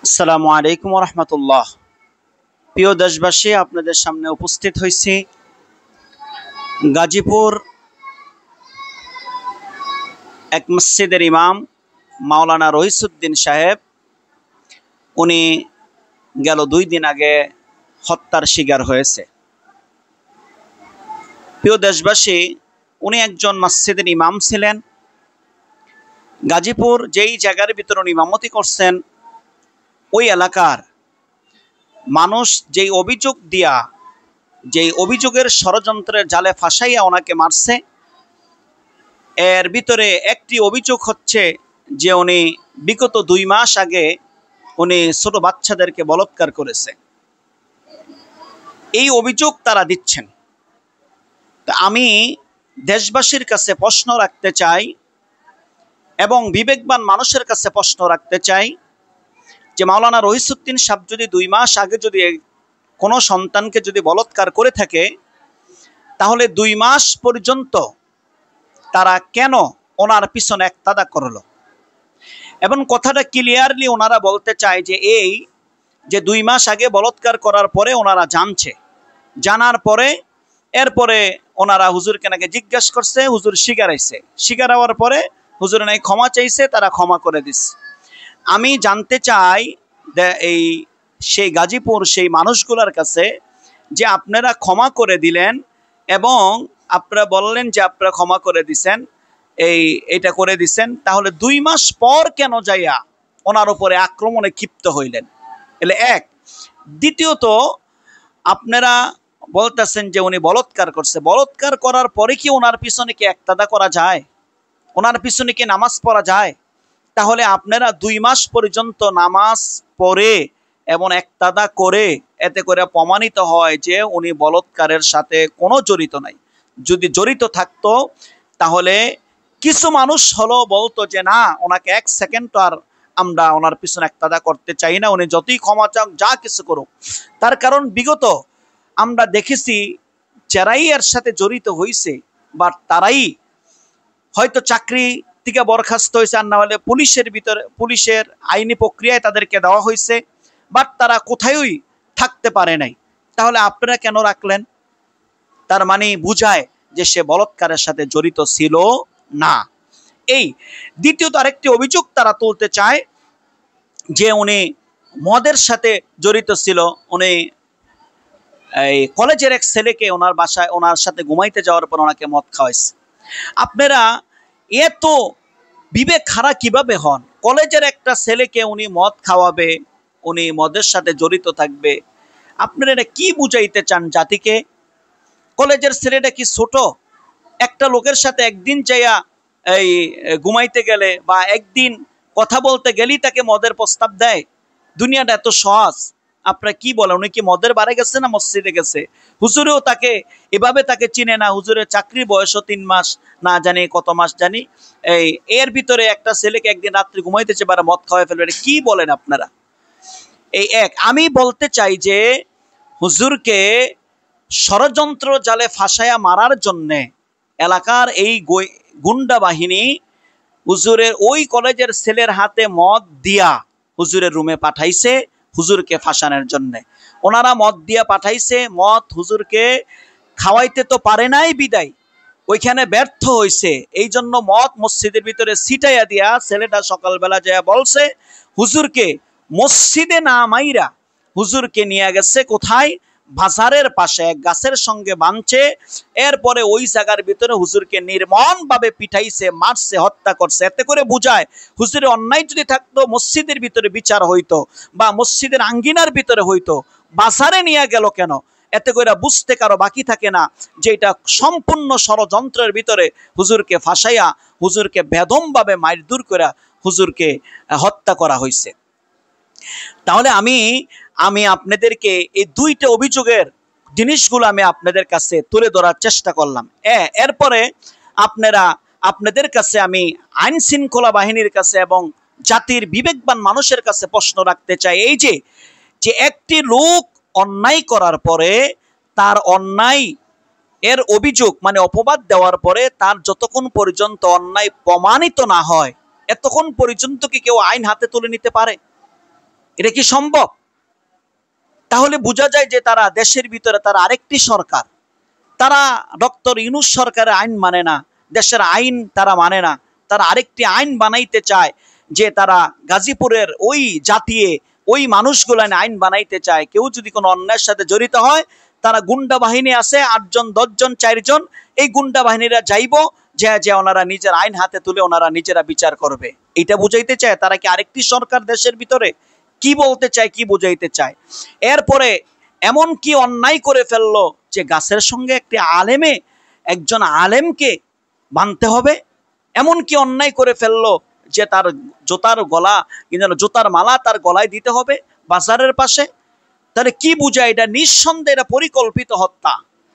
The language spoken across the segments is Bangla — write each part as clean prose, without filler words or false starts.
আসসালামু আলাইকুম রহমতুল্লাহ। প্রিয় দেশবাসী, আপনাদের সামনে উপস্থিত হয়েছি গাজীপুর এক মসজিদের ইমাম মাওলানা রহিসউদ্দিন সাহেব। উনি গেল 2 দিন আগে হত্যার শিকার হয়েছে। প্রিয় দেশবাসী, উনি একজন মসজিদের ইমাম ছিলেন। গাজীপুর যেই জায়গার ভিতরে উনি ইমামতি করছেন, ওই এলাকার মানুষ যেই অভিযোগ দিয়া, যেই অভিযোগের ষড়যন্ত্রের জালে ফাঁসাইয়া ওনাকে মারছে, এর ভিতরে একটি অভিযোগ হচ্ছে যে উনি বিগত 2 মাস আগে উনি ছোট বাচ্চাদেরকে বলাৎকার করেছে। এই অভিযোগ তারা দিচ্ছেন। তা আমি দেশবাসীর কাছে প্রশ্ন রাখতে চাই এবং বিবেকবান মানুষের কাছে প্রশ্ন রাখতে চাই যে মাওলানা রহিসউদ্দিন সাহেব যদি 2 মাস আগে যদি কোনো সন্তানকে যদি বলাৎকার করে থাকে, তাহলে 2 মাস পর্যন্ত তারা কেন ওনার পিছনে একতাদা করলো? এবং কথাটা ক্লিয়ারলি ওনারা বলতে চায় যে এই যে 2 মাস আগে বলাৎকার করার পরে ওনারা জানছে, জানার পরে এরপরে ওনারা হুজুরকে নাকি জিজ্ঞাসা করছে, হুজুর স্বীকার হয়েছে, স্বীকার হওয়ার পরে হুজুর নাকি ক্ষমা চাইছে, তারা ক্ষমা করে দিচ্ছে। আমি জানতে চাই এই সেই গাজীপুর সেই মানুষগুলোর কাছে যে আপনারা ক্ষমা করে দিলেন এবং আপনারা বললেন যে আপনারা ক্ষমা করে দিছেন, এইটা করে দিছেন, তাহলে 2 মাস পর কেন যাইয়া ওনার উপরে আক্রমণে ক্ষিপ্ত হইলেন? এলে এক। দ্বিতীয়ত, আপনারা বলতেছেন যে উনি বলাৎকার করছে, বলাৎকার করার পরে কি ওনার পিছনে কি একতাদা করা যায়? ওনার পিছনে কি নামাজ পড়া যায়? তাহলে আপনারা 2 মাস পর্যন্ত নামাজ পড়ে এবং একতাদা করে, এতে করে প্রমাণিত হয় যে উনি বলাৎকারের সাথে কোনো জড়িত নাই। যদি জড়িত থাকতো তাহলে কিছু মানুষ হলো বলতো যে না, ওনাকে 1 সেকেন্ড আর আমরা ওনার পিছনে একতাদা করতে চাই না, উনি যতই ক্ষমা চাক, যা কিছু করুক। তার কারণ বিগত আমরা দেখেছি যারাই এর সাথে জড়িত হয়েছে বা তারাই হয়তো চাকরি থেকে বরখাস্ত হয়েছে, আর না হলে পুলিশের আইনি প্রক্রিয়ায় তাদেরকে দেওয়া হয়েছে, বাট তারা কোথায়ই থাকতে পারে নাই। তাহলে আপনারা কেন রাখলেন? তার মানে বুঝায় যে সে বলাৎকারের সাথে জড়িত ছিল না। এই দ্বিতীয়ত আরেকটি অভিযোগ তারা তুলতে চায় যে উনি মদের সাথে জড়িত ছিল। উনি এই কলেজের এক ছেলেকে ওনার বাসায় ওনার সাথে ঘুমাইতে যাওয়ার পর ওনাকে মদ খাওয়াইছে। আপনারা এত বিবেক হারা কিভাবে হন? কলেজের একটা ছেলেকে উনি মদ খাওয়াবে, উনি মদের সাথে জড়িত থাকবে, আপনারা এটা কি বুঝাইতে চান জাতিকে? কলেজের ছেলেটা কি ছোট? একটা লোকের সাথে একদিন যাইয়া এই ঘুমাইতে গেলে বা একদিন কথা বলতে গেলেই তাকে মদের প্রস্তাব দেয়? দুনিয়াটা এত সহজ? আপনারা কি বলেন? উনি কি মদের বারে গেছে না মসজিদে গেছে? হুজুরেও তাকে এভাবে তাকে চিনে না। হুজুরের চাকরির বয়সও 3 মাস, না জানি কত মাস জানি। এর ভিতরে একটা ছেলেকে একদিন রাত্রে ঘুমাইতেছে বা মদ খাওয়াই ফেলবে, কি বলেন আপনারা? এই এক। আমি বলতে চাই যে হুজুরকে ষড়যন্ত্র জালে ফাঁসাইয়া মারার জন্যে এলাকার এই গুন্ডা বাহিনী হুজুরের ওই কলেজের ছেলের হাতে মদ দিয়া হুজুরের রুমে পাঠাইছে হুজুরকে ফাঁসানোর জন্যে। ওনারা মদ দিয়া পাঠাইছে, মদ হুজুরকে খাওয়াইতে তো পারে নাই বিদায় ওইখানে ব্যর্থ হয়েছে। এই জন্য মদ মসজিদের ভিতরে ছিটাইয়া দিয়া ছেলেটা সকালবেলা যায় বলছে হুজুরকে মসজিদে না মাইরা হুজুরকে নিয়ে গেছে কোথায়? বাজারের পাশে এক গাছের সঙ্গে বাঁধছে। এরপরে ওই জায়গার ভিতরে হুজুরকে নির্মম ভাবে পিটাইছে, মারছে, হত্যা করছে। এতে করে বুঝায় হুজুরের অন্যায় যদি থাকতো মসজিদের ভিতরে বিচার হইতো বা মসজিদের আঙ্গিনার ভিতরে হইতো, বাজারে নিয়ে গেল কেন? এতে করে বুঝতে কারো বাকি থাকে না যে এটা সম্পূর্ণ ষড়যন্ত্রের ভিতরে হুজুরকে ফাঁসাইয়া হুজুরকে বেদমভাবে মারধর করে হুজুরকে হত্যা করা হয়েছে। তাহলে আমি আপনাদেরকে এই 2টা অভিযোগের জিনিসগুলো আমি আপনাদের কাছে তুলে ধরার চেষ্টা করলাম। এরপরে আপনাদের কাছে আমি আইন শৃঙ্খলা বাহিনীর কাছে এবং জাতির বিবেকবান মানুষের কাছে প্রশ্ন রাখতে চাই। এই যে একটি লোক অন্যায় করার পরে তার অন্যায় এর অভিযোগ মানে অপবাদ দেওয়ার পরে তার যতক্ষণ পর্যন্ত অন্যায় প্রমাণিত না হয়, এতক্ষণ পর্যন্ত কি কেউ আইন হাতে তুলে নিতে পারে? এটা কি সম্ভব? তাহলে বোঝা যায় যে তারা দেশের ভিতরে তারা আরেকটি সরকার, তারা ডক্টর ইউনূস সরকারের আইন মানে না, দেশের আইন তারা মানে না, তারা আরেকটি আইন বানাইতে চায়, যে তারা গাজীপুরের ওই জাতীয় ওই মানুষগুলো আইন বানাইতে চায়। কেউ যদি কোনো অন্যায়ের সাথে জড়িত হয়, তারা গুন্ডা বাহিনী আছে 8 জন 10 জন 4 জন, এই গুন্ডা বাহিনীরা যাইব, যে ওনারা নিজের আইন হাতে তুলে ওনারা নিজেরা বিচার করবে। এটা বুঝাইতে চায়। তারা কি আরেকটি সরকার দেশের ভিতরে? কি বলতে চায়, কি বুঝাইতে চায়? এরপরে এমন কি অন্যায় করে ফেললো যে গাছের সঙ্গে একটি আলেমে, একজন আলেমকে বানতে হবে? এমন কি অন্যায় করে ফেললো যে তার জুতার গলা, জুতার মালা তার গলায় দিতে হবে বাজারের পাশে? তাহলে কি বুঝায়? এটা নিঃসন্দেহে এটা পরিকল্পিত হত্যা,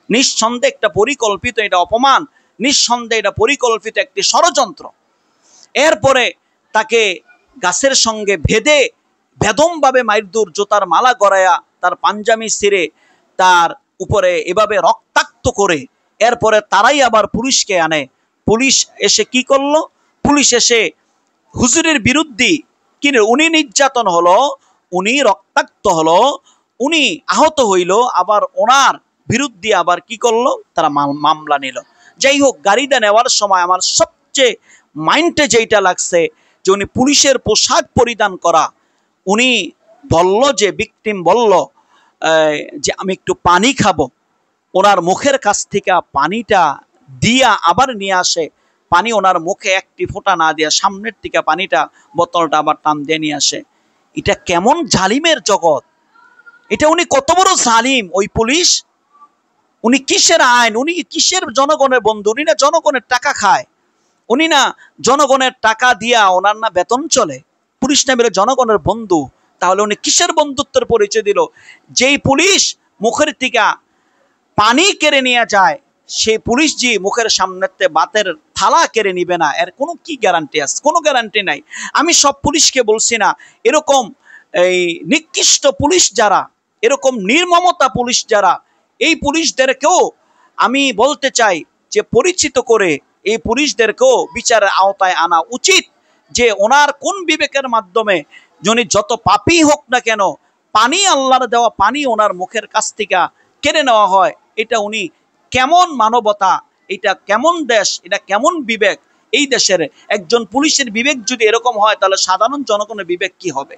নিঃসন্দেহে একটা পরিকল্পিত এটা অপমান, নিঃসন্দেহে এটা পরিকল্পিত একটি ষড়যন্ত্র। এরপরে তাকে গাছের সঙ্গে বেদমভাবে মাইরদুর, জুতার মালা গড়াইয়া তার পাঞ্জাবি ছিঁড়ে তার উপরে এভাবে রক্তাক্ত করে এরপরে তারাই আবার পুলিশকে আনে। পুলিশ এসে কি করলো? পুলিশ এসে হুজুরের বিরুদ্ধে উনি নির্যাতন হলো, উনি রক্তাক্ত হলো, উনি আহত হইল, আবার ওনার বিরুদ্ধে আবার কি করলো? তারা মামলা নিল। যাই হোক, গাড়িটা নেওয়ার সময় আমার সবচেয়ে মাইন্ডে যেটা লাগছে যে উনি পুলিশের পোশাক পরিধান করা, উনি বলল যে ভিকটিম বলল যে আমি একটু পানি খাবো, ওনার মুখের কাছ থেকে পানিটা দিয়া আবার নিয়ে আসে, পানি ওনার মুখে একটি ফোঁটা না দিয়া সামনের থেকে পানিটা বোতলটা আবার টান দিয়ে নিয়ে আসে। এটা কেমন জালিমের জগৎ! এটা উনি কত বড় জালিম ওই পুলিশ! উনি কিসের আইন, উনি কিসের জনগণের বন্ধু? উনি না জনগণের টাকা খায়, উনি না জনগণের টাকা দিয়া ওনার না বেতন চলে। পুলিশ না বলে জনগণের বন্ধু, তাহলে উনি কিসের বন্ধুত্বের পরিচয় দিল? যেই পুলিশ মুখের থেকে পানি কেড়ে নিয়ে যায়, সেই পুলিশ যে মুখের সামনেতে বাতের থালা কেড়ে নিবে না, এর কোনো কি গ্যারান্টি আছে? কোনো গ্যারান্টি নাই। আমি সব পুলিশকে বলছি না, এরকম এই নিকৃষ্ট পুলিশ যারা, এরকম নির্মমতা পুলিশ যারা, এই পুলিশদেরকেও আমি বলতে চাই যে পরিচিত করে এই পুলিশদেরকেও বিচারের আওতায় আনা উচিত। যে ওনার কোন বিবেকের মাধ্যমে যিনি যত পাপী হোক না কেন, পানি, আল্লাহর দেওয়া পানি ওনার মুখের কাছ থেকে কেড়ে নেওয়া হয়? এটা উনি কেমন মানবতা, এটা কেমন দেশ, এটা কেমন বিবেক? এই দেশের একজন পুলিশের বিবেক যদি এরকম হয়, তাহলে সাধারণ জনগণের বিবেক কি হবে?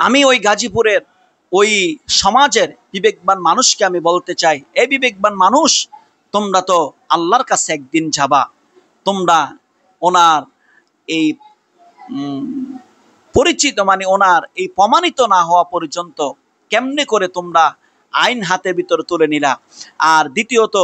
আমি ওই গাজীপুরের ওই সমাজের বিবেকবান মানুষকে আমি বলতে চাই, এই বিবেকবান মানুষ, তোমরা তো আল্লাহর কাছে একদিন যাবা। তোমরা ওনার এই পরিচিত মানে ওনার এই প্রমাণিত না হওয়া পর্যন্ত কেমনে করে তোমরা আইন হাতের ভিতরে তুলে নিলা? আর দ্বিতীয়ত,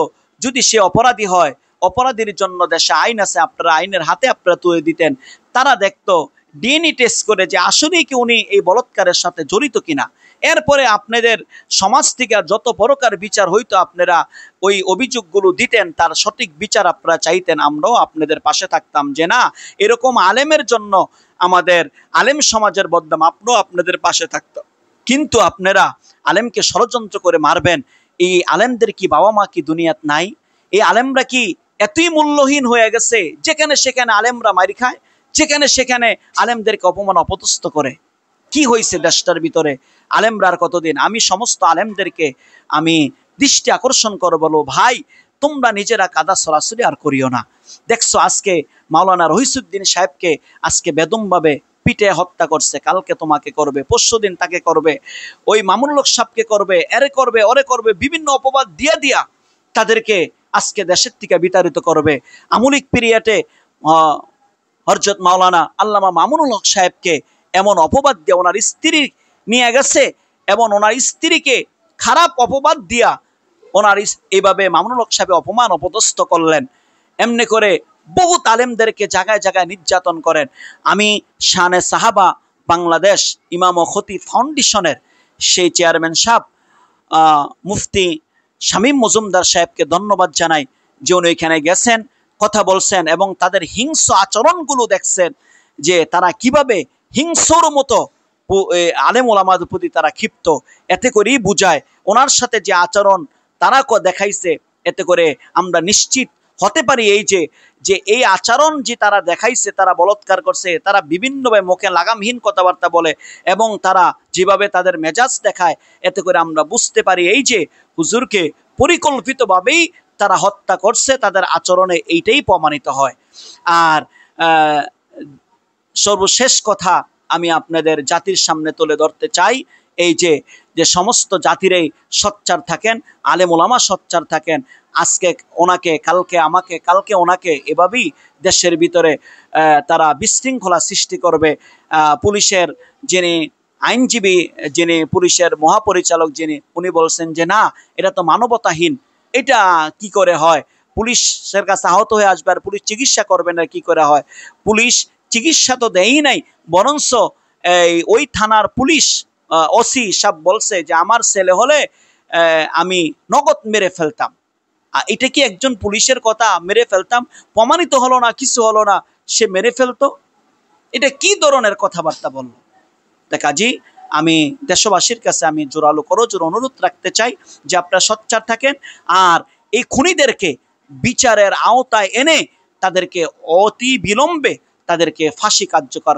যদি সে অপরাধী হয়, অপরাধীর জন্য দেশে আইন আছে, আপনারা আইনের হাতে আপনারা তুলে দিতেন, তারা দেখতো ডিএনএ টেস্ট করে যে আসলেই কি উনি এই বলাৎকারের সাথে জড়িত কিনা। এরপরে আপনাদের সমাজ থেকে যত প্রকার বিচার হইতো, আপনারা ওই অভিযোগগুলো দিতেন, তার সঠিক বিচার আপনারা চাইতেন, আমরাও আপনাদের পাশে থাকতাম যে না, এরকম আলেমের জন্য আমাদের আলেম সমাজের বদনাম, আপনিও আপনাদের পাশে থাকতো। কিন্তু আপনারা আলেমকে ষড়যন্ত্র করে মারবেন। এই আলেমদের কি বাবা মা কি দুনিয়াত নাই? এই আলেমরা কি এতই মূল্যহীন হয়ে গেছে যেখানে সেখানে আলেমরা মারি খায়, যেখানে সেখানে আলেমদেরকে অপমান অপদস্থ করে? কি হয়েছে দেশটার ভিতরে? আলেমরা আর কতদিন? আমি সমস্ত আলেমদেরকে আমি দৃষ্টি আকর্ষণ করে বলবো, ভাই তোমরা নিজেরা কাদা সরাসরি আর করিও না। দেখছো আজকে মাওলানা রহিসউদ্দিন সাহেবকে আজকে বেদমভাবে পিটে হত্যা করছে, কালকে তোমাকে করবে, পরশুদিন তাকে করবে, ওই মামুনুল হক সাহেবকে করবে, এরে করবে, ওরে করবে, বিভিন্ন অপবাদ দিয়া তাদেরকে আজকে দেশের থেকে বিতাড়িত করবে। আমলিক পিরিয়ডে হযরত মাওলানা আল্লামা মামুনুল হক সাহেবকে এমন অপবাদ দিয়ে ওনার স্ত্রী নিয়ে গেছে, এবং ওনার স্ত্রীকে খারাপ অপবাদ দিয়া ওনার এইভাবে মামুনুল হক সাহেব অপমান অপদস্থ করলেন। এমনি করে বহুত আলেমদেরকে জায়গায় জায়গায় নির্যাতন করেন। আমি শানে সাহাবা বাংলাদেশ ইমাম ও খতিব ফাউন্ডেশনের সেই চেয়ারম্যান সাহেব মুফতি শামীম মজুমদার সাহেবকে ধন্যবাদ জানাই যে উনি এখানে গেছেন, কথা বলছেন এবং তাদের হিংস্র আচরণগুলো দেখছেন, যে তারা কিভাবে হিংস্র মতো আলেম ওলামাদের প্রতি তারা ক্ষিপ্ত। এতে করেই বুঝায় ওনার সাথে যে আচরণ তারা দেখাইছে, এতে করে আমরা নিশ্চিত হতে পারি এই যে এই আচরণ যে তারা দেখাইছে, তারা বলৎকার করছে, তারা বিভিন্নভাবে মুখে লাগামহীন কথাবার্তা বলে এবং তারা যেভাবে তাদের মেজাজ দেখায়, এতে করে আমরা বুঝতে পারি এই যে হুজুরকে পরিকল্পিতভাবেই তারা হত্যা করছে, তাদের আচরণে এইটাই প্রমাণিত হয়। আর সর্বশেষ কথা আমি আপনাদের জাতির সামনে তুলে ধরতে চাই, এই যে সমস্ত জাতিরাই সোচ্চার থাকেন, আলেম ওলামা সোচ্চার থাকেন। আজকে ওনাকে, কালকে আমাকে, কালকে ওনাকে, এভাবেই দেশের ভিতরে তারা বিশৃঙ্খলা সৃষ্টি করবে। পুলিশের যিনি আইনজীবী, যিনি পুলিশের মহাপরিচালক, উনি বলছেন যে না, এটা তো মানবতাহীন, এটা কি করে হয়? পুলিশের কাছে আহত হয়ে আসবে আর পুলিশ চিকিৎসা করবে না, কি করে হয়? পুলিশ চিকিৎসা তো দেয়ই নাই, বরঞ্চ ওই থানার পুলিশ ওসি সাহেব বলছে যে আমার ছেলে হলে আমি নগদ মেরে ফেলতাম। এটা কি একজন পুলিশের কথা? মেরে ফেলতাম, প্রমাণিত হলো না, কিছু হলো না, সে মেরে ফেলতো? এটা কি ধরনের কথাবার্তা বলল? কাজী আমি দেশবাসীর কাছে আমি জোরালো করজোর অনুরোধ রাখতে চাই যে আপনারা সোচ্চার থাকেন আর এই খুনিদেরকে বিচারের আওতায় এনে তাদেরকে অতি বিলম্বে তাদেরকে ফাঁসি কার্যকর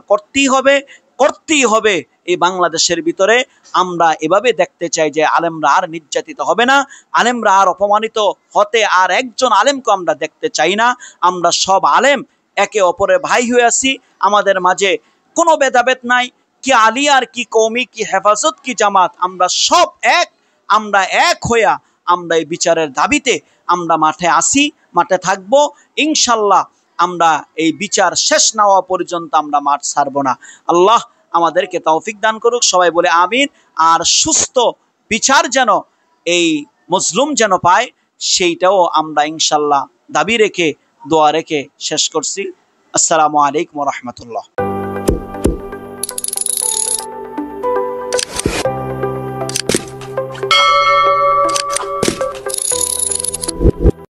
করতেই হবে। এই বাংলাদেশের ভিতরে আমরা এভাবে দেখতে চাই যে আলেমরা আর নির্যাতিত হবে না, আলেমরা আর অপমানিত হতে আর একজন আলেমকে আমরা দেখতে চাই না। আমরা সব আলেম একে অপরের ভাই হয়ে আছি, আমাদের মাঝে কোনো ভেদাভেদ নাই, কি আলিয়ার, কি কওমি, কি হেফাজত, কি জামাত, আমরা সব এক। আমরা এক হইয়া আমরা এই বিচারের দাবিতে আমরা মাঠে আসি, মাঠে থাকবো ইনশাল্লাহ। আমরা এই বিচার শেষ না হওয়া পর্যন্ত আমরা মাঠ ছাড়ব না। আল্লাহ আমাদেরকে তৌফিক দান করুক, সবাই বলে আমিন। আর সুস্থ বিচার যেন এই মজলুম যেন পায়, সেইটাও আমরা ইনশাল্লাহ দাবি রেখে, দোয়া রেখে শেষ করছি। আসসালামু আলাইকুম ওয়া রাহমাতুল্লাহ।